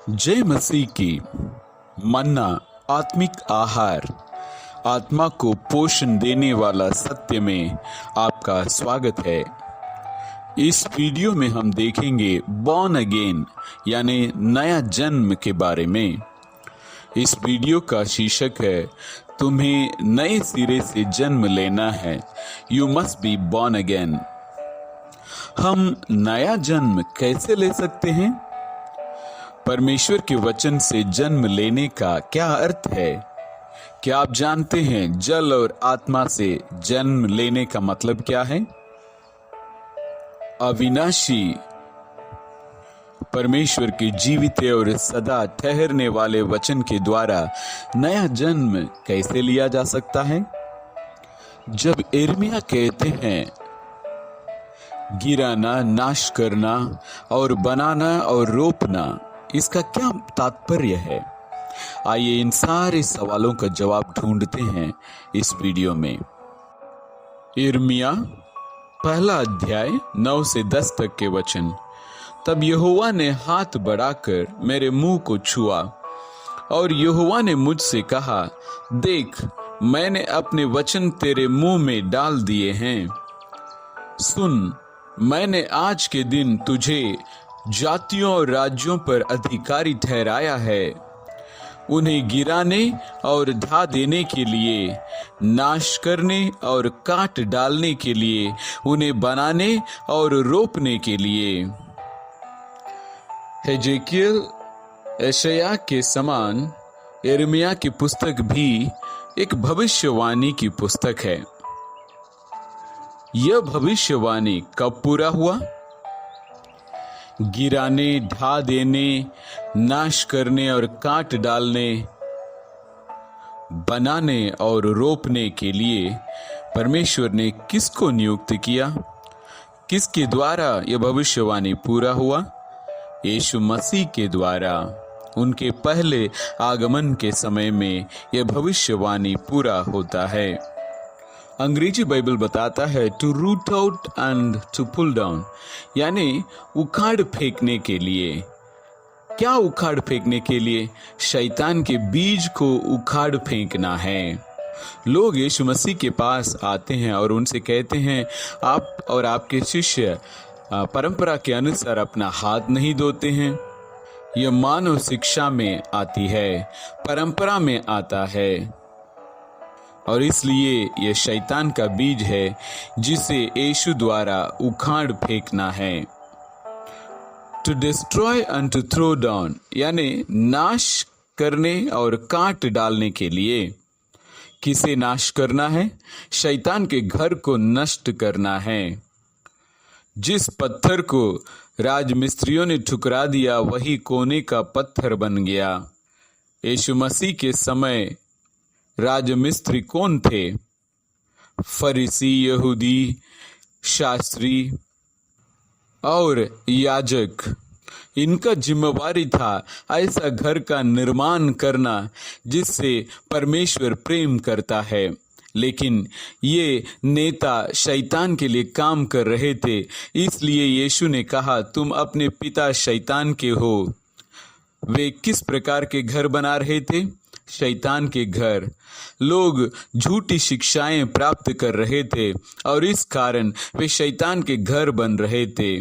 जय मसीह की। मन्ना आत्मिक आहार, आत्मा को पोषण देने वाला सत्य में आपका स्वागत है। इस वीडियो में हम देखेंगे बॉर्न अगेन यानी नया जन्म के बारे में। इस वीडियो का शीर्षक है तुम्हें नए सिरे से जन्म लेना है, you must be born again. हम नया जन्म कैसे ले सकते हैं? परमेश्वर के वचन से जन्म लेने का क्या अर्थ है? क्या आप जानते हैं जल और आत्मा से जन्म लेने का मतलब क्या है? अविनाशी परमेश्वर के जीवित और सदा ठहरने वाले वचन के द्वारा नया जन्म कैसे लिया जा सकता है? जब यिर्मयाह कहते हैं गिराना, नाश करना और बनाना और रोपना, इसका क्या तात्पर्य है? आइए इन सारे सवालों का जवाब ढूंढते हैं इस वीडियो में। यिर्मयाह पहला अध्याय 9 से 10 तक के वचन। तब यहोवा ने हाथ बढ़ाकर मेरे मुंह को छुआ और यहोवा ने मुझसे कहा, देख, मैंने अपने वचन तेरे मुंह में डाल दिए हैं। सुन, मैंने आज के दिन तुझे जातियों और राज्यों पर अधिकारी ठहराया है, उन्हें गिराने और ढा देने के लिए, नाश करने और काट डालने के लिए, उन्हें बनाने और रोपने के लिए। हेजेकियल यशायाह के समान यिर्मयाह की पुस्तक भी एक भविष्यवाणी की पुस्तक है। यह भविष्यवाणी कब पूरा हुआ? गिराने, ढा देने, नाश करने और काट डालने, बनाने और रोपने के लिए परमेश्वर ने किसको नियुक्त किया? किसके द्वारा यह भविष्यवाणी पूरा हुआ? यीशु मसीह के द्वारा। उनके पहले आगमन के समय में यह भविष्यवाणी पूरा होता है। अंग्रेजी बाइबल बताता है to root out and to pull down, यानी उखाड़ फेंकने के लिए। क्या उखाड़ फेंकने के लिए? शैतान के बीज को उखाड़ फेंकना है। लोग यीशु मसीह के पास आते हैं और उनसे कहते हैं, आप और आपके शिष्य परंपरा के अनुसार अपना हाथ नहीं धोते हैं। यह मानव शिक्षा में आती है, परंपरा में आता है, और इसलिए यह शैतान का बीज है जिसे यीशु द्वारा उखाड़ फेंकना है। To destroy and to throw down, यानी नाश करने और काट डालने के लिए। किसे नाश करना है? शैतान के घर को नष्ट करना है। जिस पत्थर को राजमिस्त्रियों ने ठुकरा दिया वही कोने का पत्थर बन गया। यीशु मसीह के समय राजमिस्त्री कौन थे? फरीसी, यहूदी, शास्त्री और याजक। इनका जिम्मेवारी था ऐसा घर का निर्माण करना जिससे परमेश्वर प्रेम करता है। लेकिन ये नेता शैतान के लिए काम कर रहे थे, इसलिए यीशु ने कहा, तुम अपने पिता शैतान के हो। वे किस प्रकार के घर बना रहे थे? शैतान के घर। लोग झूठी शिक्षाएं प्राप्त कर रहे थे और इस कारण वे शैतान के घर बन रहे थे।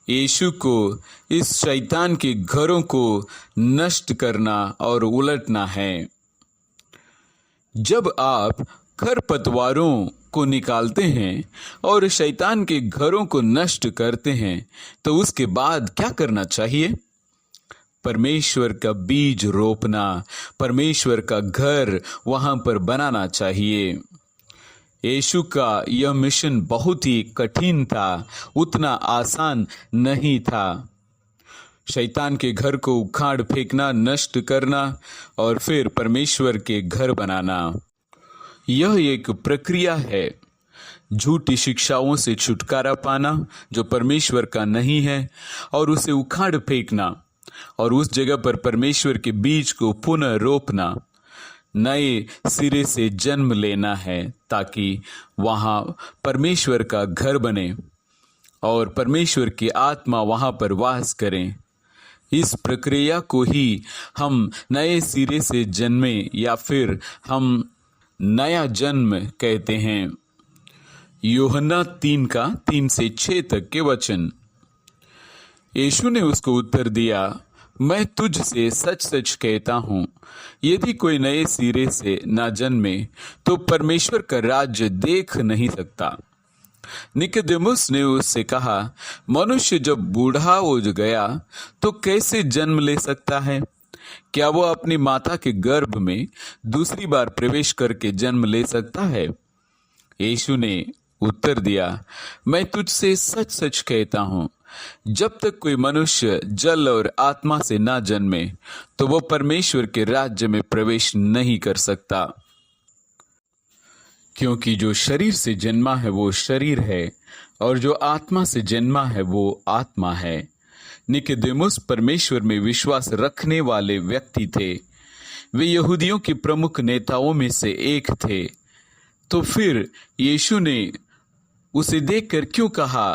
यीशु को इस शैतान के घरों को नष्ट करना और उलटना है। जब आप खरपतवारों को निकालते हैं और शैतान के घरों को नष्ट करते हैं, तो उसके बाद क्या करना चाहिए? परमेश्वर का बीज रोपना, परमेश्वर का घर वहां पर बनाना चाहिए। यीशु का यह मिशन बहुत ही कठिन था, उतना आसान नहीं था। शैतान के घर को उखाड़ फेंकना, नष्ट करना और फिर परमेश्वर के घर बनाना, यह एक प्रक्रिया है। झूठी शिक्षाओं से छुटकारा पाना जो परमेश्वर का नहीं है और उसे उखाड़ फेंकना और उस जगह पर परमेश्वर के बीज को पुनः रोपना, नए सिरे से जन्म लेना है ताकि वहां परमेश्वर का घर बने और परमेश्वर की आत्मा वहां पर वास करें। इस प्रक्रिया को ही हम नए सिरे से जन्मे या फिर हम नया जन्म कहते हैं। यूहन्ना 3 का 3 से 6 तक के वचन। यीशु ने उसको उत्तर दिया, मैं तुझसे सच सच कहता हूँ, यदि कोई नए सिरे से ना जन्मे तो परमेश्वर का राज्य देख नहीं सकता। निकोदेमुस ने उससे कहा, मनुष्य जब बूढ़ा हो गया तो कैसे जन्म ले सकता है? क्या वो अपनी माता के गर्भ में दूसरी बार प्रवेश करके जन्म ले सकता है? यीशु ने उत्तर दिया, मैं तुझसे सच सच कहता हूँ, जब तक कोई मनुष्य जल और आत्मा से ना जन्मे तो वो परमेश्वर के राज्य में प्रवेश नहीं कर सकता। क्योंकि जो शरीर से जन्मा है वो शरीर है और जो आत्मा से जन्मा है वो आत्मा है। निकोदेमुस परमेश्वर में विश्वास रखने वाले व्यक्ति थे। वे यहूदियों के प्रमुख नेताओं में से एक थे। तो फिर यीशु ने उसे देखकर क्यों कहा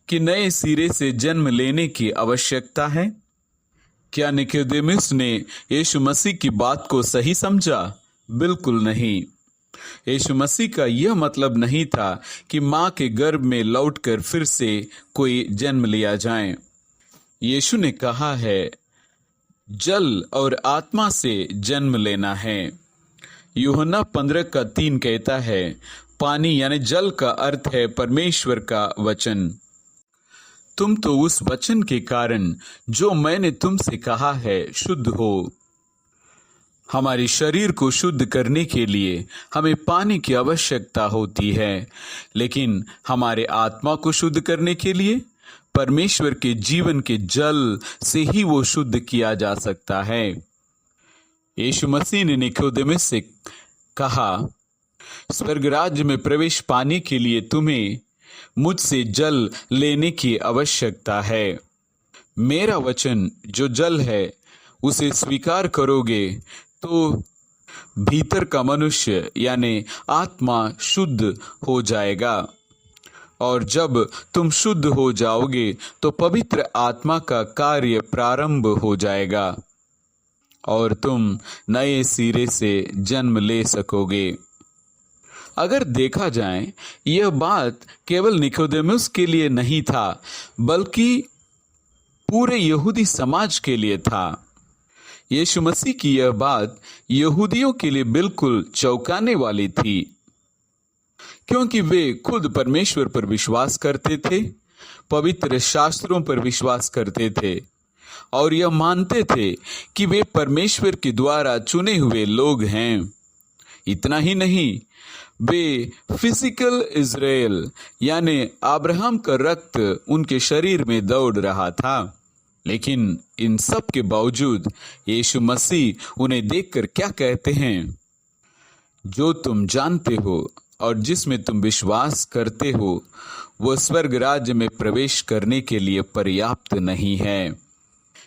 कि नए सिरे से जन्म लेने की आवश्यकता है? क्या निकोदेमुस ने यीशु मसीह की बात को सही समझा? बिल्कुल नहीं। यीशु मसीह का यह मतलब नहीं था कि मां के गर्भ में लौटकर फिर से कोई जन्म लिया जाए। यीशु ने कहा है, जल और आत्मा से जन्म लेना है। यूहन्ना 15 का 3 कहता है, पानी यानी जल का अर्थ है परमेश्वर का वचन। तुम तो उस वचन के कारण जो मैंने तुमसे कहा है शुद्ध हो। हमारे शरीर को शुद्ध करने के लिए हमें पानी की आवश्यकता होती है, लेकिन हमारे आत्मा को शुद्ध करने के लिए परमेश्वर के जीवन के जल से ही वो शुद्ध किया जा सकता है। यीशु मसीह ने निकोदेमुस से कहा, स्वर्ग राज्य में प्रवेश पाने के लिए तुम्हें मुझसे जल लेने की आवश्यकता है। मेरा वचन जो जल है उसे स्वीकार करोगे तो भीतर का मनुष्य यानी आत्मा शुद्ध हो जाएगा, और जब तुम शुद्ध हो जाओगे तो पवित्र आत्मा का कार्य प्रारंभ हो जाएगा और तुम नए सिरे से जन्म ले सकोगे। अगर देखा जाए, यह बात केवल निकोदेमुस के लिए नहीं था, बल्कि पूरे यहूदी समाज के लिए था। यीशु मसीह की यह बात यहूदियों के लिए बिल्कुल चौंकाने वाली थी, क्योंकि वे खुद परमेश्वर पर विश्वास करते थे, पवित्र शास्त्रों पर विश्वास करते थे और यह मानते थे कि वे परमेश्वर के द्वारा चुने हुए लोग हैं। इतना ही नहीं, वे फिजिकल इज़राइल यानी अब्राहम का रक्त उनके शरीर में दौड़ रहा था। लेकिन इन सब के बावजूद यीशु मसीह उन्हें देखकर क्या कहते हैं, जो तुम जानते हो और जिसमें तुम विश्वास करते हो वो स्वर्ग राज्य में प्रवेश करने के लिए पर्याप्त नहीं है।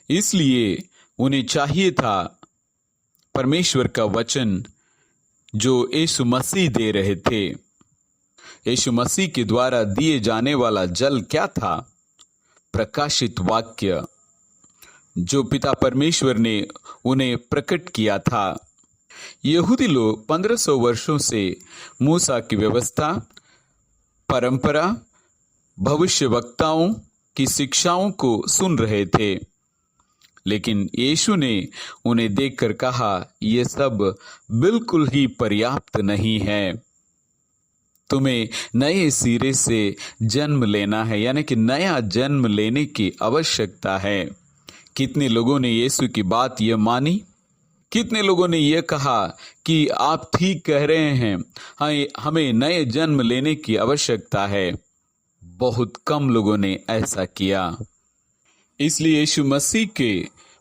इसलिए उन्हें चाहिए था परमेश्वर का वचन जो यीशु मसीह दे रहे थे। यीशु मसीह के द्वारा दिए जाने वाला जल क्या था? प्रकाशित वाक्य जो पिता परमेश्वर ने उन्हें प्रकट किया था। यहूदी लोग 1500 वर्षों से मूसा की व्यवस्था, परंपरा, भविष्यवक्ताओं की शिक्षाओं को सुन रहे थे, लेकिन यीशु ने उन्हें देखकर कहा, यह सब बिल्कुल ही पर्याप्त नहीं है। तुम्हें नए सिरे से जन्म लेना है, यानी कि नया जन्म लेने की आवश्यकता है। कितने लोगों ने यीशु की बात यह मानी? कितने लोगों ने यह कहा कि आप ठीक कह रहे हैं, हमें नए जन्म लेने की आवश्यकता है? बहुत कम लोगों ने ऐसा किया। इसलिए यीशु मसीह के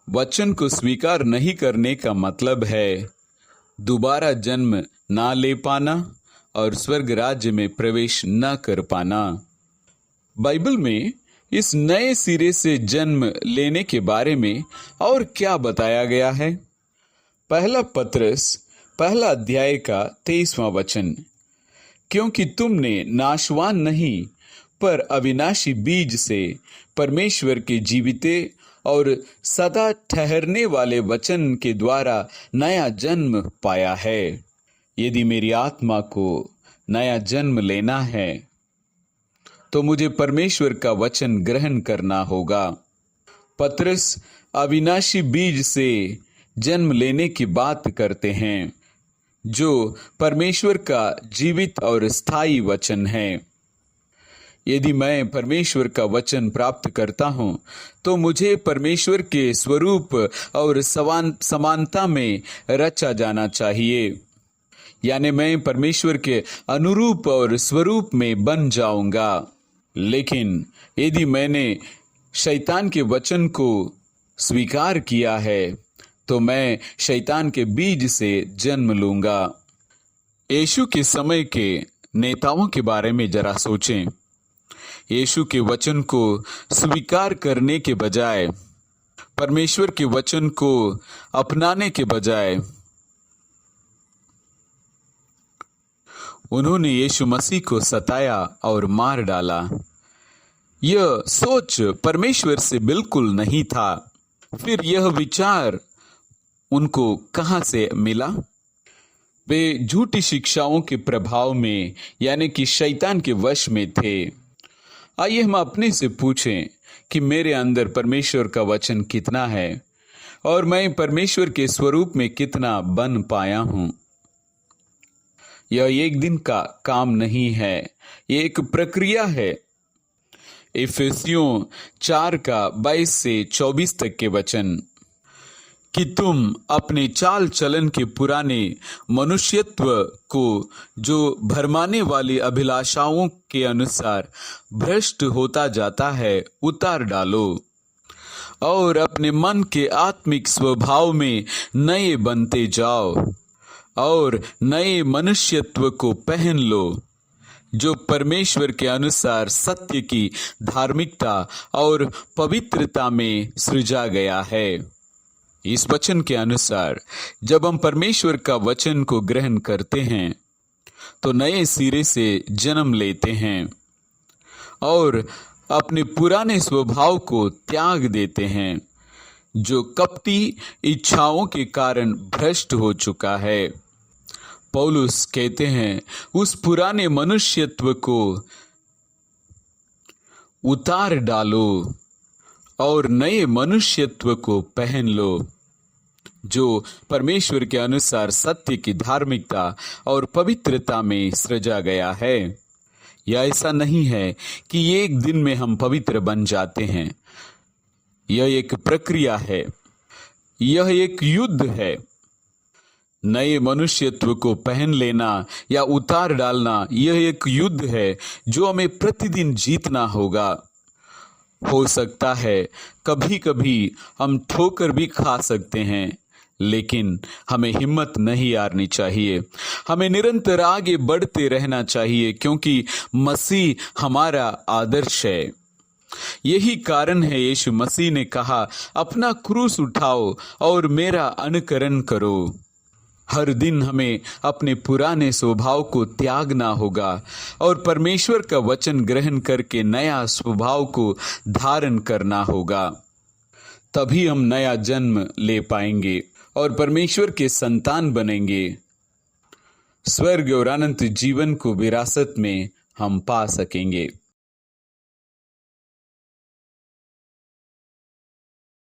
वचन को स्वीकार नहीं करने का मतलब है दोबारा जन्म ना ले पाना और स्वर्ग राज्य में प्रवेश न कर पाना। बाइबल में इस नए सिरे से जन्म लेने के बारे में और क्या बताया गया है? पहला पत्रस 1 अध्याय का 23वां वचन, क्योंकि तुमने नाशवान नहीं पर अविनाशी बीज से परमेश्वर के जीविते और सदा ठहरने वाले वचन के द्वारा नया जन्म पाया है। यदि मेरी आत्मा को नया जन्म लेना है तो मुझे परमेश्वर का वचन ग्रहण करना होगा। पतरस अविनाशी बीज से जन्म लेने की बात करते हैं, जो परमेश्वर का जीवित और स्थायी वचन है। यदि मैं परमेश्वर का वचन प्राप्त करता हूं तो मुझे परमेश्वर के स्वरूप और समानता में रचा जाना चाहिए, यानी मैं परमेश्वर के अनुरूप और स्वरूप में बन जाऊंगा। लेकिन यदि मैंने शैतान के वचन को स्वीकार किया है तो मैं शैतान के बीज से जन्म लूंगा। यीशु के समय के नेताओं के बारे में जरा सोचें। यीशु के वचन को स्वीकार करने के बजाय, परमेश्वर के वचन को अपनाने के बजाय, उन्होंने यीशु मसीह को सताया और मार डाला। यह सोच परमेश्वर से बिल्कुल नहीं था। फिर यह विचार उनको कहां से मिला? वे झूठी शिक्षाओं के प्रभाव में, यानी कि शैतान के वश में थे। आइए हम अपने से पूछें कि मेरे अंदर परमेश्वर का वचन कितना है और मैं परमेश्वर के स्वरूप में कितना बन पाया हूं। यह एक दिन का काम नहीं है, यह एक प्रक्रिया है। इफिसियों 4:22 से 24 तक के वचन कि तुम अपने चाल चलन के पुराने मनुष्यत्व को, जो भरमाने वाली अभिलाषाओं के अनुसार भ्रष्ट होता जाता है, उतार डालो और अपने मन के आत्मिक स्वभाव में नए बनते जाओ और नए मनुष्यत्व को पहन लो, जो परमेश्वर के अनुसार सत्य की धार्मिकता और पवित्रता में सृजा गया है। इस वचन के अनुसार जब हम परमेश्वर का वचन को ग्रहण करते हैं तो नए सिरे से जन्म लेते हैं और अपने पुराने स्वभाव को त्याग देते हैं, जो कपटी इच्छाओं के कारण भ्रष्ट हो चुका है। पौलुस कहते हैं, उस पुराने मनुष्यत्व को उतार डालो और नए मनुष्यत्व को पहन लो, जो परमेश्वर के अनुसार सत्य की धार्मिकता और पवित्रता में सृजा गया है। यह ऐसा नहीं है कि एक दिन में हम पवित्र बन जाते हैं। यह एक प्रक्रिया है, यह एक युद्ध है। नए मनुष्यत्व को पहन लेना या उतार डालना यह एक युद्ध है जो हमें प्रतिदिन जीतना होगा। हो सकता है कभी कभी हम ठोकर भी खा सकते हैं, लेकिन हमें हिम्मत नहीं हारनी चाहिए। हमें निरंतर आगे बढ़ते रहना चाहिए, क्योंकि मसीह हमारा आदर्श है। यही कारण है यीशु मसीह ने कहा, अपना क्रूस उठाओ और मेरा अनुकरण करो। हर दिन हमें अपने पुराने स्वभाव को त्यागना होगा और परमेश्वर का वचन ग्रहण करके नया स्वभाव को धारण करना होगा। तभी हम नया जन्म ले पाएंगे और परमेश्वर के संतान बनेंगे। स्वर्ग और अनंत जीवन को विरासत में हम पा सकेंगे।